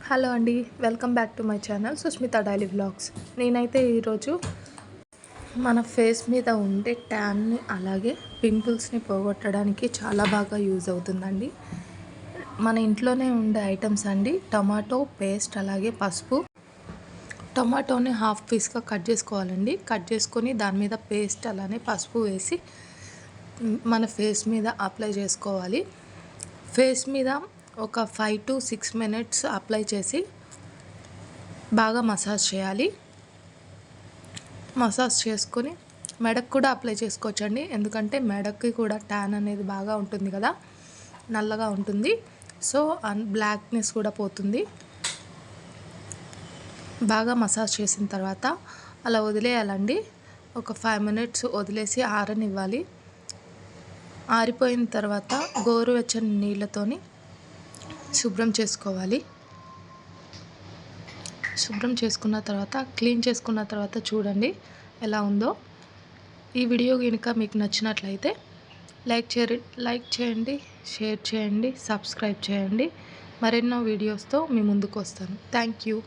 Hello అండి, welcome back to my channel Sushmita daily vlogs. నేనైతే ఈరోజు మన ఫేస్ మీద ఉండే ట్యాన్ని అలాగే పింపుల్స్ని పోగొట్టడానికి చాలా బాగా యూజ్ అవుతుందండి. మన ఇంట్లోనే ఉండే ఐటమ్స్ అండి. టమాటో పేస్ట్ అలాగే పసుపు. టమాటోని హాఫ్ పీస్గా కట్ చేసుకోవాలండి. కట్ చేసుకొని దాని మీద పేస్ట్ అలానే పసుపు వేసి మన ఫేస్ మీద అప్లై చేసుకోవాలి. ఫేస్ మీద ఒక 5 to 6 minutes అప్లై చేసి బాగా మసాజ్ చేయాలి. మసాజ్ చేసుకొని మెడకు కూడా అప్లై చేసుకోవచ్చండి. ఎందుకంటే మెడకి కూడా ట్యాన్ అనేది బాగా ఉంటుంది కదా, నల్లగా ఉంటుంది. సో బ్లాక్నెస్ కూడా పోతుంది. బాగా మసాజ్ చేసిన తర్వాత అలా వదిలేయాలండి. ఒక 5 minutes వదిలేసి ఆరనివ్వాలి. ఆరిపోయిన తర్వాత గోరువెచ్చని నీళ్ళతోని శుభ్రం చేసుకోవాలి. శుభ్రం చేసుకున్న తర్వాత క్లీన్ చేసుకున్న తర్వాత చూడండి ఎలా ఉందో. ఈ వీడియో కనుక మీకు నచ్చినట్లయితే లైక్ చేయండి, షేర్ చేయండి, సబ్స్క్రైబ్ చేయండి. మరెన్నో వీడియోస్తో మీ ముందుకు వస్తాను. Thank you.